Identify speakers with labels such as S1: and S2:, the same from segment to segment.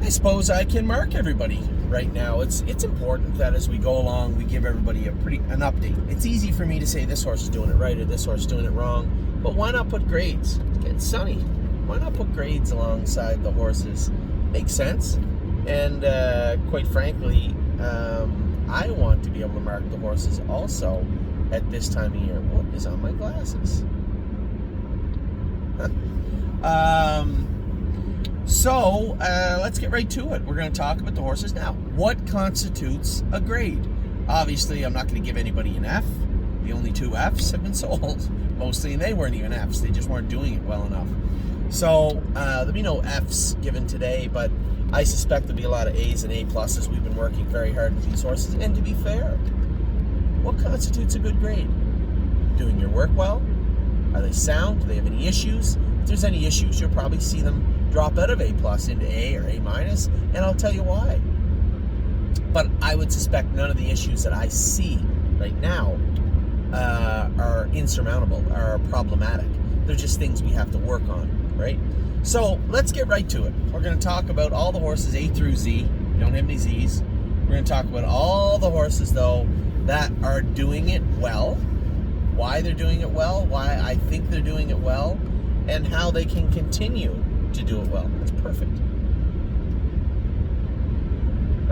S1: I suppose I can mark everybody right now. It's important that as we go along, we give everybody an update. It's easy for me to say this horse is doing it right or this horse is doing it wrong, but why not put grades? It's getting sunny. Why not put grades alongside the horses? Makes sense. And quite frankly, I want to be able to mark the horses also at this time of year. What is on my glasses? So let's get right to it. We're going to talk about the horses now. What constitutes a grade? Obviously, I'm not going to give anybody an F. The only 2 Fs have been sold, mostly, and they weren't even Fs. They just weren't doing it well enough. So there'll be no Fs given today, but I suspect there'll be a lot of A's and A pluses. We've been working very hard with these horses. And to be fair, what constitutes a good grade? Doing your work well? Are they sound? Do they have any issues? If there's any issues, you'll probably see them drop out of A plus into A or A minus, and I'll tell you why. But I would suspect none of the issues that I see right now are insurmountable, are problematic. They're just things we have to work on, right? So let's get right to it. We're going to talk about all the horses A through Z. We don't have any Z's. We're going to talk about all the horses, though, that are doing it well, why they're doing it well, why I think they're doing it well, and how they can continue to do it well. That's perfect.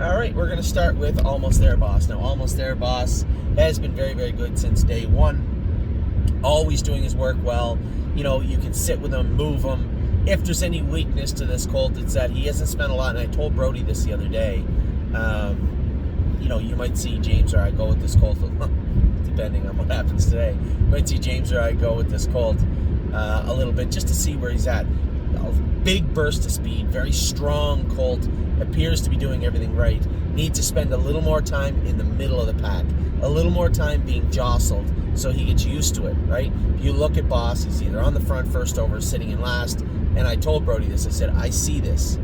S1: All right, we're going to start with Almost There Boss. Now, Almost There Boss has been very, very good since day one. Always doing his work well. You know, you can sit with him, move him. If there's any weakness to this colt, it's that he hasn't spent a lot. And I told Brody this the other day. You know, you might see James or I go with this colt, depending on what happens today. You might see James or I go with this colt a little bit just to see where he's at. A big burst of speed, very strong colt, appears to be doing everything right. Needs to spend a little more time in the middle of the pack, a little more time being jostled so he gets used to it, right? If you look at Boss, he's either on the front first over, sitting in last, and I told Brody this, I said, I see this,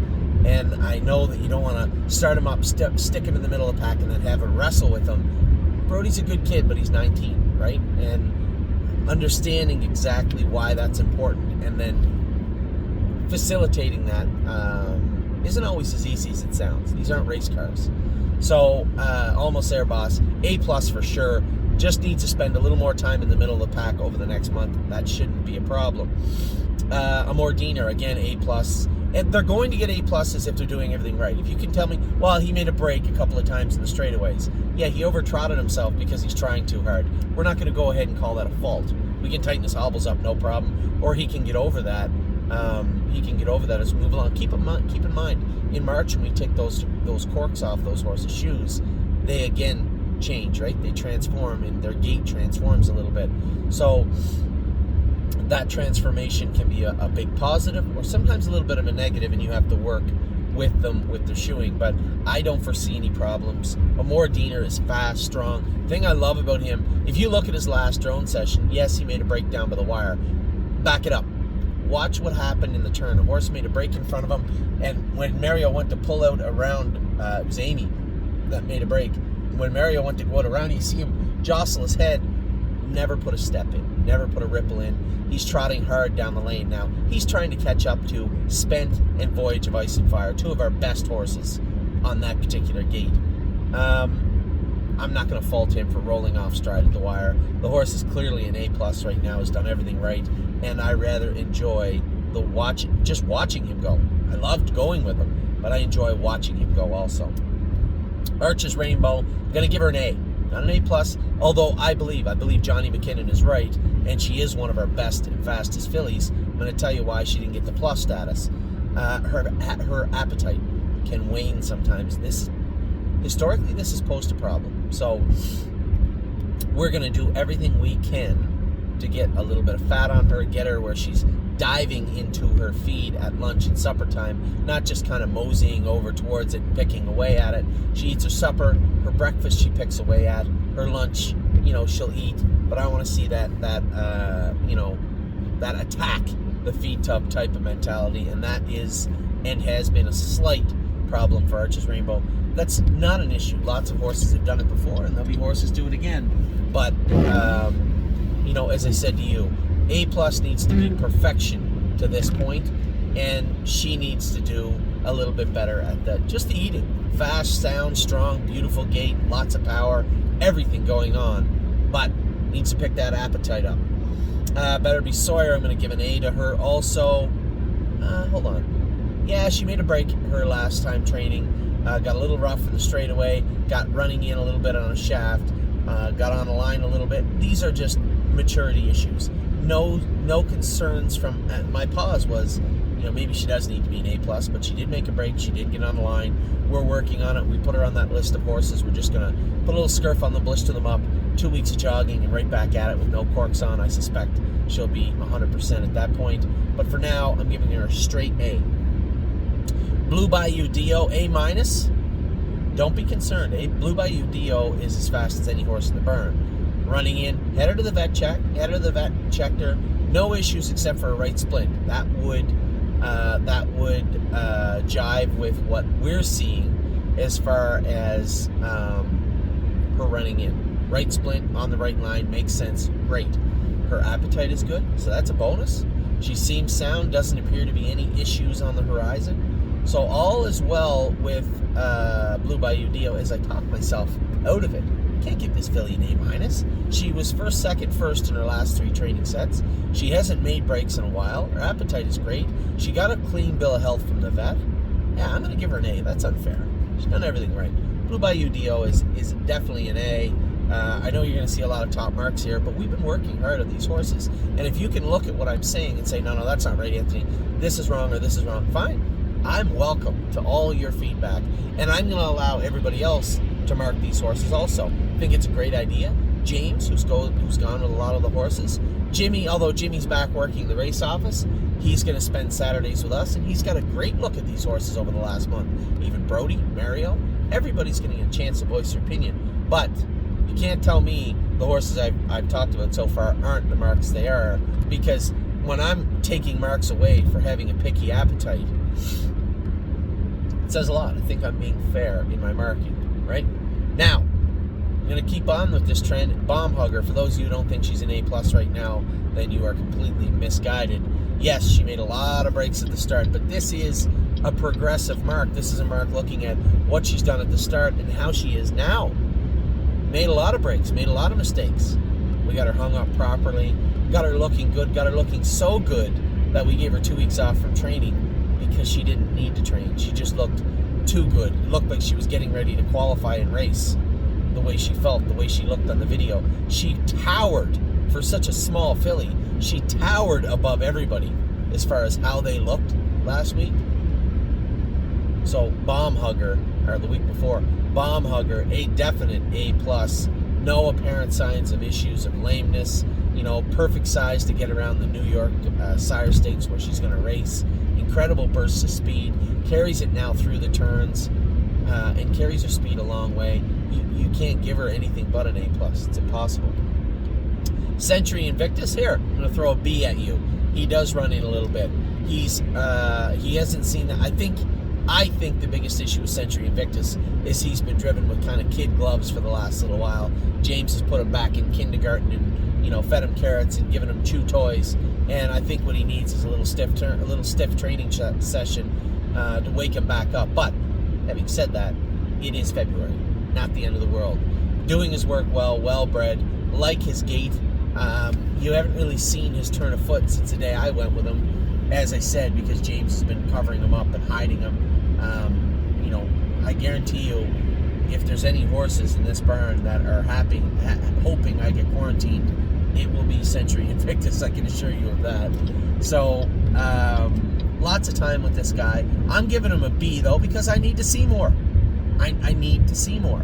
S1: and I know that you don't want to start him up, stick him in the middle of the pack and then have a wrestle with him. Brody's a good kid, but he's 19, right? And understanding exactly why that's important and then facilitating that isn't always as easy as it sounds. These aren't race cars. So, Almost There Boss, A plus for sure. Just needs to spend a little more time in the middle of the pack over the next month. That shouldn't be a problem. Amor Diener, again, A plus. And they're going to get A pluses if they're doing everything right. If you can tell me, well, he made a break a couple of times in the straightaways. Yeah, he over-trotted himself because he's trying too hard. We're not going to go ahead and call that a fault. We can tighten his hobbles up, no problem. Or he can get over that. He can get over that as we move along. Keep in mind, in March when we take those corks off those horses' shoes, they again change, right? They transform and their gait transforms a little bit. So that transformation can be a big positive or sometimes a little bit of a negative, and you have to work with them with their shoeing. But I don't foresee any problems. Amor Diener is fast, strong. The thing I love about him, if you look at his last drone session, yes, he made a break down by the wire. Back it up. Watch what happened in the turn. The horse made a break in front of him, and when Mario went to pull out around, it was Amy that made a break. When Mario went to go out around, you see him jostle his head, never put a step in, never put a ripple in. He's trotting hard down the lane now. He's trying to catch up to Spent and Voyage of Ice and Fire, 2 of our best horses on that particular gate. I'm not going to fault him for rolling off stride at the wire. The horse is clearly an A plus right now, has done everything right, and I rather enjoy just watching him go. I loved going with him, but I enjoy watching him go also. Arches Rainbow, I'm going to give her an A, not an A plus, although I believe Johnny McKinnon is right, and she is one of our best and fastest fillies. I'm going to tell you why she didn't get the plus status. Her appetite can wane sometimes. Historically, this has posed a problem. So we're going to do everything we can to get a little bit of fat on her, get her where she's diving into her feed at lunch and supper time, not just kind of moseying over towards it and picking away at it. She eats her supper, her breakfast she picks away at, her lunch, she'll eat. But I want to see that attack the feed tub type of mentality, and that is and has been a slight problem for Arches Rainbow. That's not an issue. Lots of horses have done it before, and there'll be horses do it again. But, as I said to you, A plus needs to be perfection to this point, and she needs to do a little bit better at just the eating. Fast, sound, strong, beautiful gait, lots of power, everything going on, but needs to pick that appetite up. Better be Sawyer. I'm going to give an A to her also. Hold on. Yeah, she made a break her last time training. Got a little rough in the straightaway, got running in a little bit on a shaft, got on the line a little bit. These are just maturity issues. No concerns from my pause was, maybe she does need to be an A+, but she did make a break. She did get on the line. We're working on it. We put her on that list of horses. We're just going to put a little scurf on them, blister them up, 2 weeks of jogging, and right back at it with no corks on. I suspect she'll be 100% at that point. But for now, I'm giving her a straight A. Blue Bayou Dio, A-. Don't be concerned. Blue Bayou Dio is as fast as any horse in the burn. Running in, head her to the vet check. Head her to the vet, checked her. No issues except for a right splint. That would jive with what we're seeing as far as her running in. Right splint on the right line makes sense. Great. Her appetite is good, so that's a bonus. She seems sound. Doesn't appear to be any issues on the horizon. So all is well with Blue Bayou Dio as I talk myself out of it. Can't give this filly an A-. She was first, second, first in her last 3 training sets. She hasn't made breaks in a while. Her appetite is great. She got a clean bill of health from the vet. Yeah, I'm going to give her an A. That's unfair. She's done everything right. Blue Bayou Dio is definitely an A. I know you're going to see a lot of top marks here, but we've been working hard on these horses. And if you can look at what I'm saying and say, no, that's not right, Anthony. This is wrong or this is wrong. Fine. I'm welcome to all your feedback. And I'm going to allow everybody else to mark these horses also. I think it's a great idea. James, who's gone with a lot of the horses. Jimmy, although Jimmy's back working the race office, he's going to spend Saturdays with us, and he's got a great look at these horses over the last month. Even Brody, Mario, everybody's going to get a chance to voice their opinion. But you can't tell me the horses I've talked about so far aren't the marks they are, because when I'm taking marks away for having a picky appetite, it says a lot. I think I'm being fair in my marking, right? Now, I'm going to keep on with this trend. Bomb Hugger, for those of you who don't think she's an A+ right now, then you are completely misguided. Yes, she made a lot of breaks at the start, but this is a progressive mark. This is a mark looking at what she's done at the start and how she is now. Made a lot of breaks, made a lot of mistakes. We got her hung up properly, got her looking good, got her looking so good that we gave her 2 weeks off from training because she didn't need to train. She just looked too good. It looked like she was getting ready to qualify and race. The way she felt, the way she looked on the video. She towered, for such a small filly, she towered above everybody as far as how they looked last week. So Bomb Hugger, or the week before, Bomb Hugger, a definite A+. No apparent signs of issues of lameness. Perfect size to get around the New York Sire Stakes where she's going to race. Incredible bursts of speed. Carries it now through the turns and carries her speed a long way. You can't give her anything but an A+. It's impossible. Century Invictus, here, I'm going to throw a B at you. He does run in a little bit. He hasn't seen that. I think the biggest issue with Century Invictus is he's been driven with kind of kid gloves for the last little while. James has put him back in kindergarten and fed him carrots and given him chew toys. And I think what he needs is a little stiff training session to wake him back up. But having said that, it is February, not the end of the world. Doing his work well bred, like his gait. You haven't really seen his turn of foot since the day I went with him, as I said, because James has been covering him up and hiding him. I guarantee you, if there's any horses in this barn that are hoping I get quarantined, it will be Century Invictus, I can assure you of that. So, lots of time with this guy. I'm giving him a B, though, because I need to see more. I need to see more.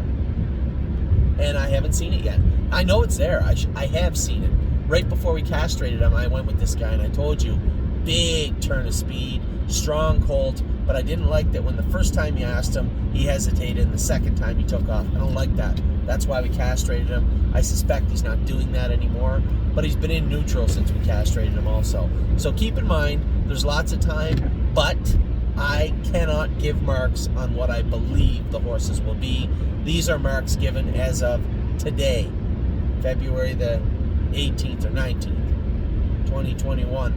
S1: And I haven't seen it yet. I know it's there. I have seen it. Right before we castrated him, I went with this guy, and I told you, big turn of speed, strong colt, but I didn't like that when the first time you asked him, he hesitated, and the second time he took off. I don't like that. That's why we castrated him. I suspect he's not doing that anymore, but he's been in neutral since we castrated him also. So keep in mind, there's lots of time, but I cannot give marks on what I believe the horses will be. These are marks given as of today, February the 18th or 19th, 2021,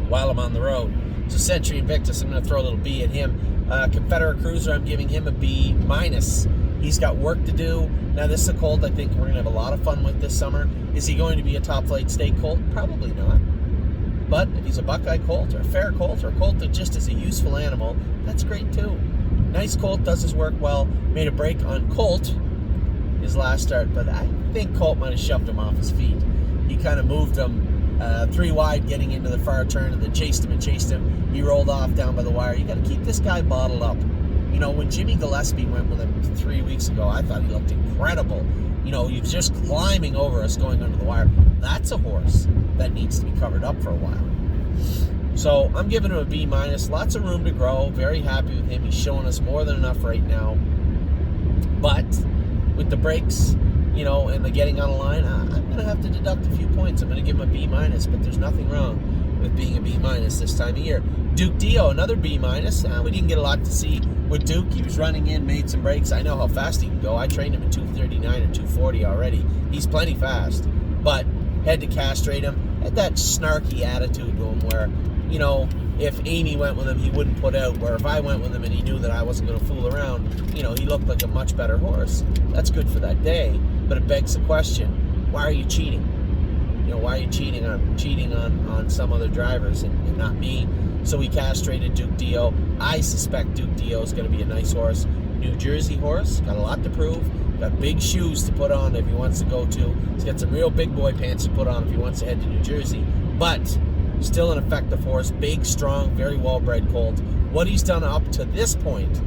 S1: while I'm on the road. So Century Invictus, I'm going to throw a little B at him. Confederate Cruiser, I'm giving him a B minus. He's got work to do. Now, this is a colt I think we're going to have a lot of fun with this summer. Is he going to be a top flight stake colt? Probably not. But if he's a Buckeye colt or a fair colt or a colt that just is a useful animal, that's great too. Nice colt, does his work well. Made a break on Colt his last start, but I think Colt might have shoved him off his feet. He kind of moved him 3 wide getting into the far turn and then chased him. He rolled off down by the wire. You got to keep this guy bottled up. You know, when Jimmy Gillespie went with him 3 weeks ago, I thought he looked incredible. You know, he was just climbing over us going under the wire. That's a horse that needs to be covered up for a while. So I'm giving him a B minus. Lots of room to grow. Very happy with him. He's showing us more than enough right now. But with the breaks, you know, and the getting on a line, I'm going to have to deduct a few points. I'm going to give him a B minus, but there's nothing wrong with being a B minus this time of year. Duke Dio, another B minus. We didn't get a lot to see with Duke. He was running in, made some breaks. I know how fast he can go. I trained him at 239 or 240 already. He's plenty fast, but had to castrate him. Had that snarky attitude to him where, you know, if Amy went with him, he wouldn't put out. Where if I went with him and he knew that I wasn't going to fool around, you know, he looked like a much better horse. That's good for that day, but it begs the question: why are you cheating? You know, why are you cheating on some other drivers and not me? So we castrated Duke Dio. I suspect Duke Dio is going to be a nice horse. New Jersey horse, got a lot to prove. Got big shoes to put on if he wants to go to. He's got some real big boy pants to put on if he wants to head to New Jersey. But still an effective horse, big, strong, very well-bred colt. What he's done up to this point,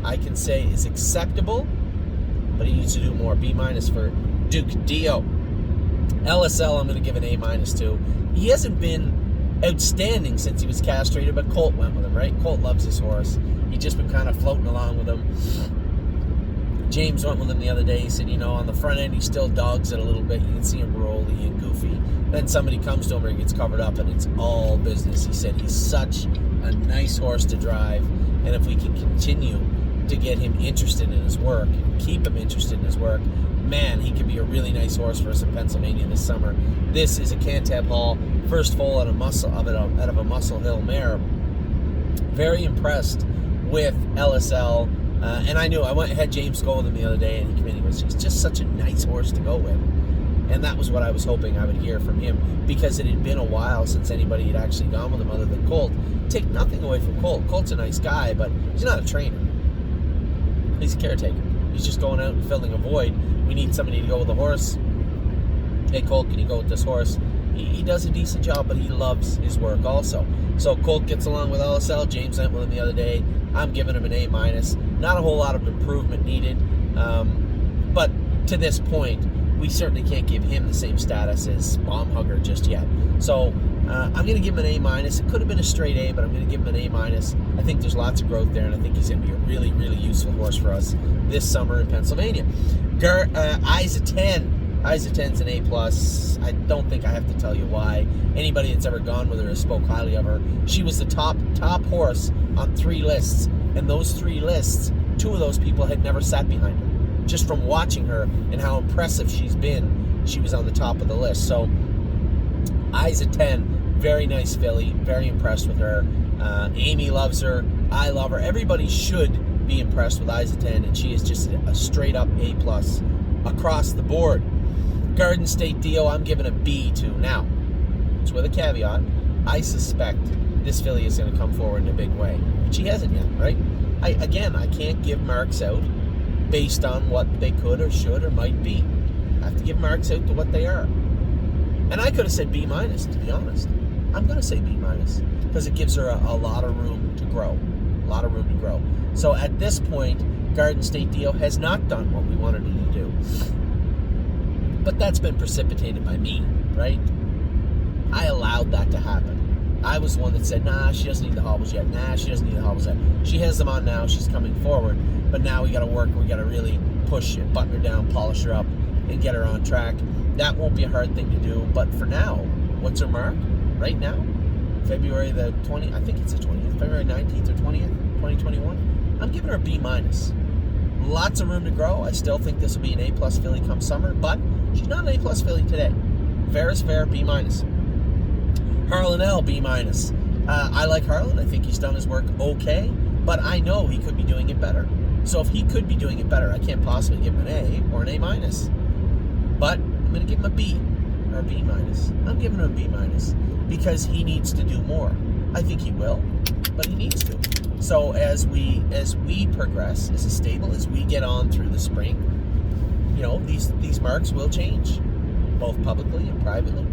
S1: I can say is acceptable, but he needs to do more. B minus for Duke Dio. LSL, I'm going to give an A minus to. He hasn't been outstanding since he was castrated, but Colt went with him, right? Colt loves this horse. He's just been kind of floating along with him. James went with him the other day. He said, you know, on the front end, he still dogs it a little bit. You can see him rolly and goofy. Then somebody comes to him and he gets covered up, and it's all business. He said he's such a nice horse to drive, and if we can continue to get him interested in his work, and keep him interested in his work, man, he could be a really nice horse for us in Pennsylvania this summer. This is a Cantab Hall, first foal out of a Muscle Hill mare. Very impressed with LSL. And I knew, I had James go with him the other day, and he was just such a nice horse to go with. And that was what I was hoping I would hear from him, because it had been a while since anybody had actually gone with him other than Colt. Take nothing away from Colt. Colt's a nice guy, but he's not a trainer. He's a caretaker. He's just going out and filling a void. We need somebody to go with a horse. Hey, Colt, can you go with this horse? He does a decent job, but he loves his work also. So Colt gets along with LSL. James went with him the other day. I'm giving him an A minus. Not a whole lot of improvement needed, but to this point, we certainly can't give him the same status as Bomb Hugger just yet. So I'm going to give him an A minus. It could have been a straight A, but I'm going to give him an A minus. I think there's lots of growth there, and I think he's going to be a really, really useful horse for us this summer in Pennsylvania. Eyes of 10. Eyes of 10's an A plus. I don't think I have to tell you why. Anybody that's ever gone with her has spoke highly of her. She was the top horse on 3 lists, and those 3 lists, 2 of those people had never sat behind her. Just from watching her and how impressive she's been, she was on the top of the list. So, Eyes of 10, very nice filly, very impressed with her. Amy loves her. I love her. Everybody should be impressed with Eyes of 10, and she is just a straight up A plus across the board. Garden State Dio, I'm giving a B to. Now, it's with a caveat. I suspect this filly is going to come forward in a big way. But she hasn't yet, right? I can't give marks out based on what they could or should or might be. I have to give marks out to what they are. And I could have said B minus, to be honest. I'm going to say B minus because it gives her a lot of room to grow. A lot of room to grow. So at this point, Garden State Dio has not done what we wanted her to do. But that's been precipitated by me, right? I allowed that to happen. I was the one that said, nah, she doesn't need the hobbles yet. Nah, she doesn't need the hobbles yet. She has them on now. She's coming forward. But now we got to work. We got to really push it, button her down, polish her up, and get her on track. That won't be a hard thing to do. But for now, what's her mark? Right now, February the 20th. I think it's the 20th. February 19th or 20th, 2021. I'm giving her a B minus. Lots of room to grow. I still think this will be an A plus filly come summer, but she's not an A plus filly today. Fair is fair, B minus. Harlan L, B minus. I like Harlan. I think he's done his work okay, but I know he could be doing it better. So if he could be doing it better, I can't possibly give him an A or an A minus. But I'm going to give him a B or a B minus. I'm giving him a B minus because he needs to do more. I think he will, but he needs to. So as we progress as a stable, as we get on through the spring, you know, these marks will change, both publicly and privately,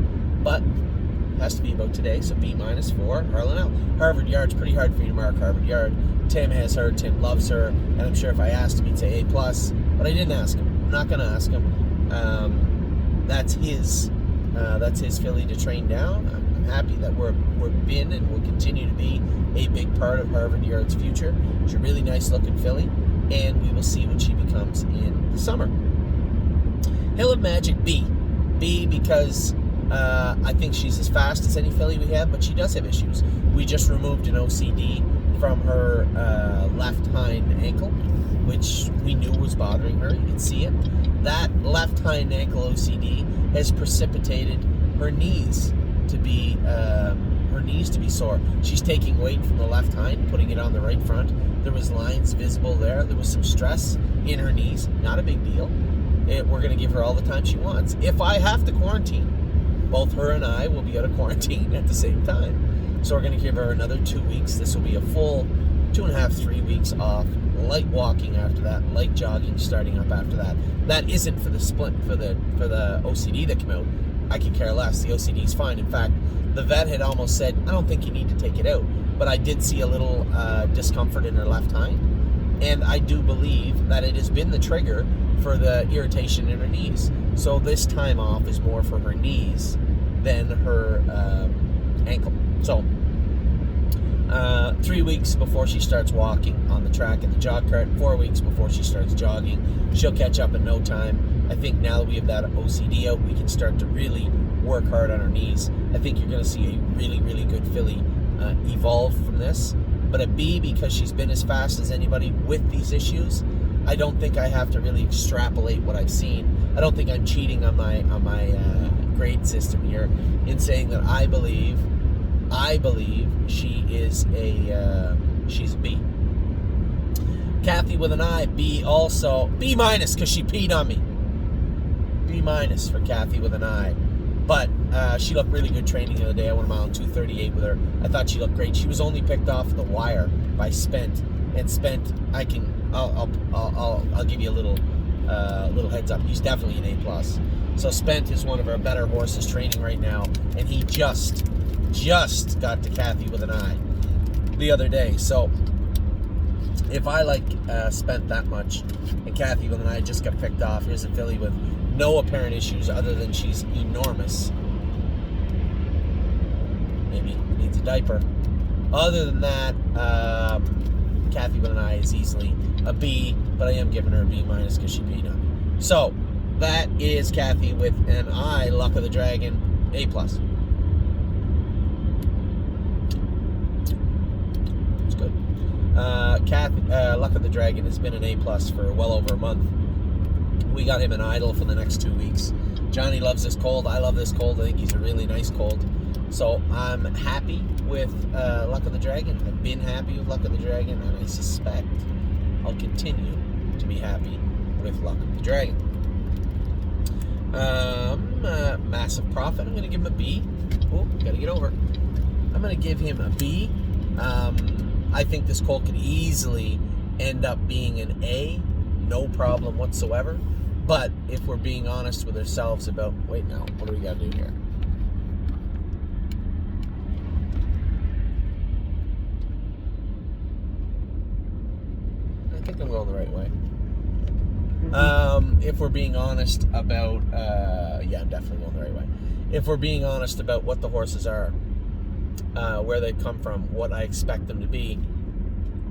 S1: but it has to be about today. So B minus for Harlan L. Harvard Yard's pretty hard for you to mark Harvard Yard. Tim has her. Tim loves her, and I'm sure if I asked him, he'd say A plus. But I didn't ask him. I'm not going to ask him. That's his filly to train down. I'm happy that we're been and will continue to be a big part of Harvard Yard's future. She's a really nice looking filly, and we will see what she becomes in the summer. Hill of Magic B because I think she's as fast as any filly we have, but she does have issues. We just removed an OCD from her left hind ankle, which we knew was bothering her. You can see it. That left hind ankle OCD has precipitated her knees to be sore. She's taking weight from the left hind, putting it on the right front. There was lines visible there. There was some stress in her knees. Not a big deal. We're going to give her all the time she wants. If I have to quarantine, both her and I will be out of quarantine at the same time. So we're going to give her another 2 weeks. This will be a full 2.5, 3 weeks off. Light walking after that, light jogging starting up after that. That isn't for the split, for the OCD that came out. I could care less. The OCD's fine. In fact, the vet had almost said, I don't think you need to take it out. But I did see a little discomfort in her left hind. And I do believe that it has been the trigger for the irritation in her knees. So this time off is more for her knees than her ankle. So 3 weeks before she starts walking on the track in the jog cart, 4 weeks before she starts jogging. She'll catch up in no time. I think now that we have that OCD out, we can start to really work hard on her knees. I think you're going to see a really, really good filly evolve from this. But a B because she's been as fast as anybody with these issues. I don't think I have to really extrapolate what I've seen. I don't think I'm cheating on my grade system here in saying that I believe she is she's a B. Kathy with an I, B also. B minus because she peed on me. B minus for Kathy with an I. But she looked really good training the other day. I went a mile and 2:38 with her. I thought she looked great. She was only picked off the wire by Spent, and Spent, I'll give you a little heads up. He's definitely an A plus. So Spent is one of our better horses training right now, and he just got to Kathy with an I the other day. So if I like Spent that much, and Kathy with an I just got picked off, here's a filly with no apparent issues other than she's enormous. Maybe needs a diaper. Other than that, Kathy with an I is easily a B, but I am giving her a B minus because she peed on me. So that is Kathy with an I, Luck of the Dragon, A plus. It's good. Kathy, Luck of the Dragon has been an A plus for well over a month. We got him an idol for the next 2 weeks. Johnny loves this colt. I love this colt. I think he's a really nice colt. So I'm happy with Luck of the Dragon. I've been happy with Luck of the Dragon, and I suspect I'll continue to be happy with Luck of the Dragon. Massive Profit. I'm going to give him a B. Oh, got to get over. I'm going to give him a B. I think this colt could easily end up being an A. No problem whatsoever. But if we're being honest with ourselves about, wait now, what do we got to do here? I think I'm going the right way. If we're being honest about, yeah, I'm definitely going the right way. If we're being honest about what the horses are, where they've come from, what I expect them to be,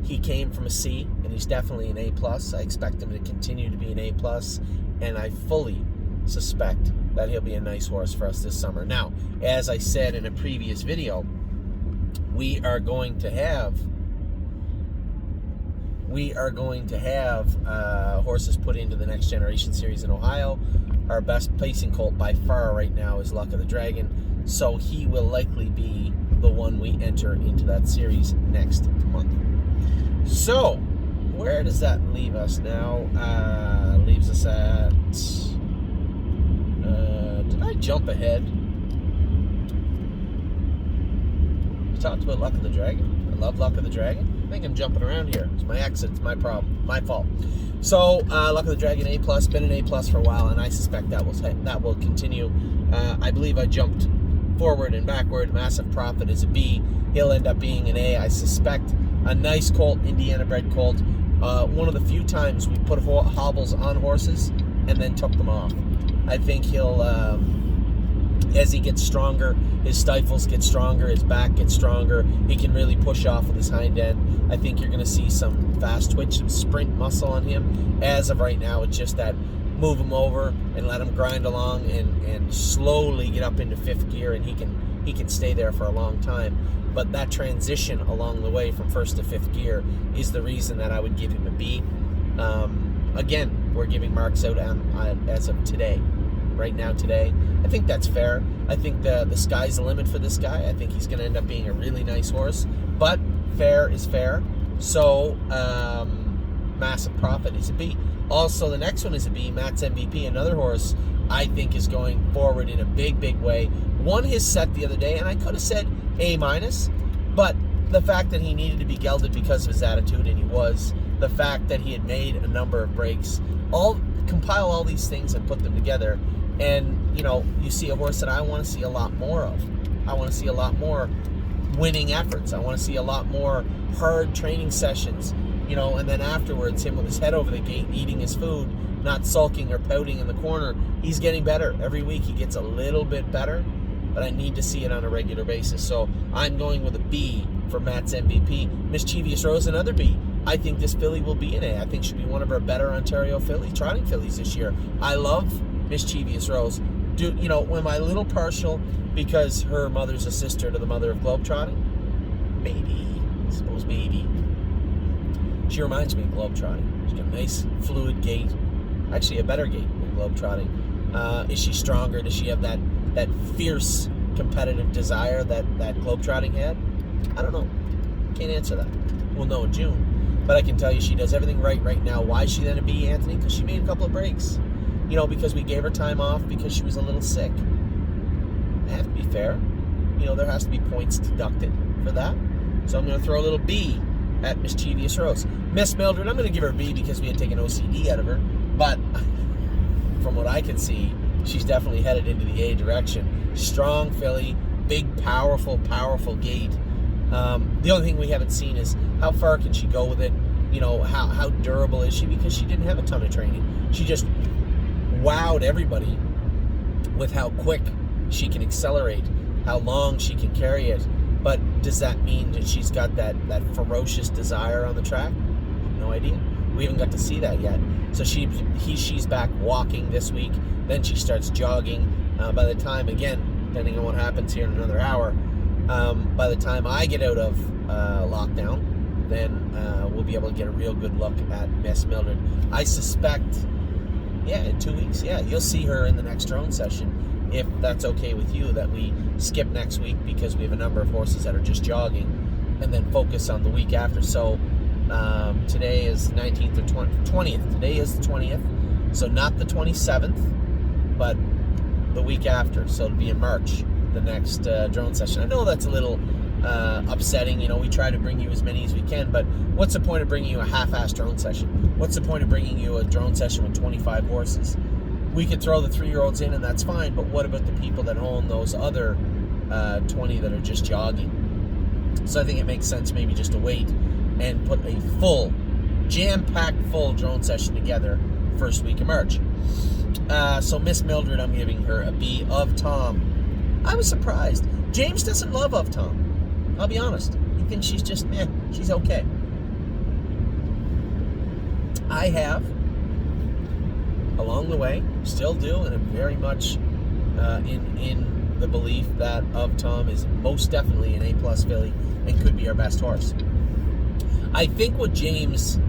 S1: he came from a C, and he's definitely an A plus. I expect him to continue to be an A plus, and I fully suspect that he'll be a nice horse for us this summer. Now, as I said in a previous video, we are going to have horses put into the Next Generation Series in Ohio. Our best placing colt by far right now is Luck of the Dragon, so he will likely be the one we enter into that series next month. So, where does that leave us now? Leaves us at... did I jump ahead? We talked about Luck of the Dragon. I love Luck of the Dragon. I think I'm jumping around here. It's my exit. It's my problem. My fault. So, Luck of the Dragon A+, been an A+ for a while, and I suspect that will continue. I believe I jumped forward and backward. Massive Profit is a B. He'll end up being an A. I suspect a nice colt, Indiana-bred colt. One of the few times we put hobbles on horses and then took them off. I think he'll, as he gets stronger, his stifles get stronger, his back gets stronger, he can really push off with his hind end. I think you're going to see some fast twitch and sprint muscle on him. As of right now, it's just that move him over and let him grind along and slowly get up into fifth gear, and he can stay there for a long time. But that transition along the way from first to fifth gear is the reason that I would give him a B. Again, we're giving marks out as of today. Right now, today. I think that's fair. I think the sky's the limit for this guy. I think he's going to end up being a really nice horse. But fair is fair. So, Massive Profit is a B. Also, the next one is a B. Matt's MVP, another horse I think is going forward in a big, big way. Won his set the other day, and I could have said A-, but the fact that he needed to be gelded because of his attitude, and he was, the fact that he had made a number of breaks, compile all these things and put them together, and, you see a horse that I want to see a lot more of. I want to see a lot more winning efforts. I want to see a lot more hard training sessions, and then afterwards, him with his head over the gate, eating his food, not sulking or pouting in the corner. He's getting better. Every week he gets a little bit better, but I need to see it on a regular basis. So I'm going with a B for Matt's MVP. Mischievous Rose, another B. I think this filly will be an A. I think she'll be one of our better Ontario trotting fillies this year. I love Mischievous Rose. Am I a little partial because her mother's a sister to the mother of Globetrotting? Maybe. I suppose maybe. She reminds me of Globetrotting. She's got a nice, fluid gait. Actually, a better gait than Globetrotting. Is she stronger? Does she have that fierce, competitive desire that Globetrotting had? I don't know. Can't answer that. We'll know in June. But I can tell you she does everything right now. Why is she then a B, Anthony? Because she made a couple of breaks. Because we gave her time off because she was a little sick. I have to be fair. There has to be points deducted for that. So I'm going to throw a little B at Mischievous Rose. Miss Mildred, I'm going to give her a B because we had taken OCD out of her. But from what I can see, she's definitely headed into the A direction. Strong filly, big, powerful gait. The only thing we haven't seen is how far can she go with it? How durable is she? Because she didn't have a ton of training. She just wowed everybody with how quick she can accelerate, how long she can carry it. But does that mean that she's got that ferocious desire on the track? No idea. We haven't got to see that yet. So she's back walking this week. Then she starts jogging. By the time, again, depending on what happens here in another hour, by the time I get out of lockdown, then we'll be able to get a real good look at Miss Mildred. I suspect, in 2 weeks, you'll see her in the next drone session. If that's okay with you, that we skip next week because we have a number of horses that are just jogging, and then focus on the week after. So today is 19th or 20th. Today is the 20th, so not the 27th, but the week after. So it'll be in March, the next drone session. I know that's a little upsetting. We try to bring you as many as we can, but what's the point of bringing you a half-assed drone session? What's the point of bringing you a drone session with 25 horses? We could throw the 3-year-olds in, and that's fine, but what about the people that own those other 20 that are just jogging? So I think it makes sense maybe just to wait and put a full, jam-packed full drone session together first week of March. So Miss Mildred, I'm giving her a B. Of Tom, I was surprised. James doesn't love Of Tom. I'll be honest. He thinks she's just, she's okay. I have, along the way, still do, and I'm very much in the belief that Of Tom is most definitely an A+ filly and could be our best horse. I think what James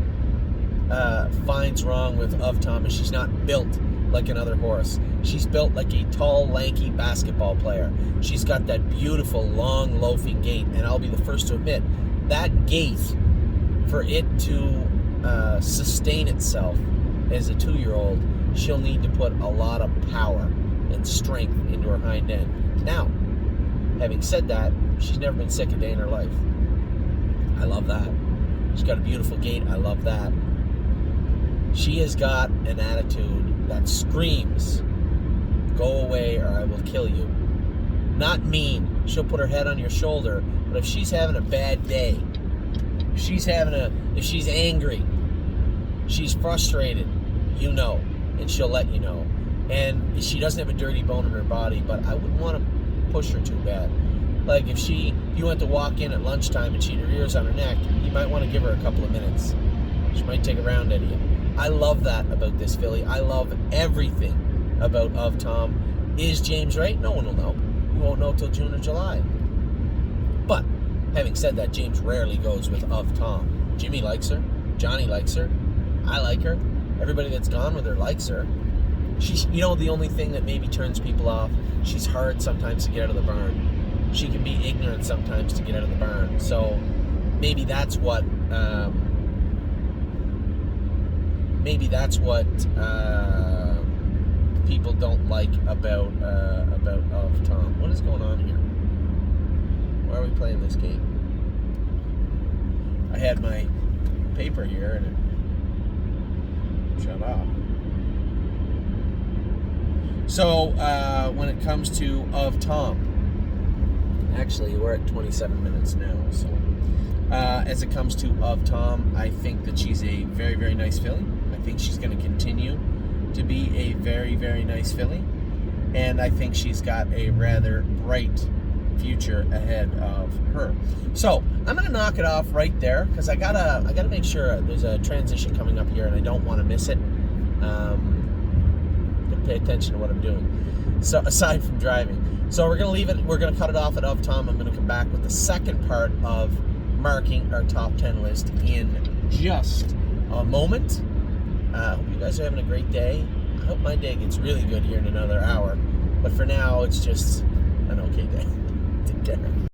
S1: finds wrong with Of Tom is she's not built like another horse. She's built like a tall, lanky basketball player. She's got that beautiful, long, loafing gait, and I'll be the first to admit, that gait, for it to sustain itself as a 2-year-old, she'll need to put a lot of power and strength into her hind end. Now, having said that, she's never been sick a day in her life. I love that. She's got a beautiful gait. I love that. She has got an attitude that screams, go away or I will kill you. Not mean. She'll put her head on your shoulder, but if she's having a bad day, if she's angry, she's frustrated, you know, and she'll let you know. And she doesn't have a dirty bone in her body, but I wouldn't want to push her too bad. Like if you went to walk in at lunchtime and she had her ears on her neck, you might want to give her a couple of minutes. She might take a round at you. I love that about this filly. I love everything about Of Tom. Is James right? No one will know. We won't know till June or July. But having said that, James rarely goes with Of Tom. Jimmy likes her. Johnny likes her. I like her. Everybody that's gone with her likes her. She's, you know, the only thing that maybe turns people off, she's hard sometimes to get out of the barn. She can be ignorant sometimes to get out of the barn. So maybe that's what people don't like about Of Tom. What is going on here? Why are we playing this game? I had my paper here and it shut off. So when it comes to Of Tom, actually we're at 27 minutes now. So as it comes to Of Tom, I think that she's a very, very nice filly. I think she's going to continue to be a very, very nice filly, and I think she's got a rather bright future ahead of her. So I'm going to knock it off right there because I gotta make sure there's a transition coming up here, and I don't want to miss it. Pay attention to what I'm doing. So aside from driving, so we're gonna leave it. We're gonna cut it off at Of Tom. I'm gonna come back with the second part of marking our top 10 list in just a moment. I hope you guys are having a great day. I hope my day gets really good here in another hour. But for now, it's just an okay day. Take care.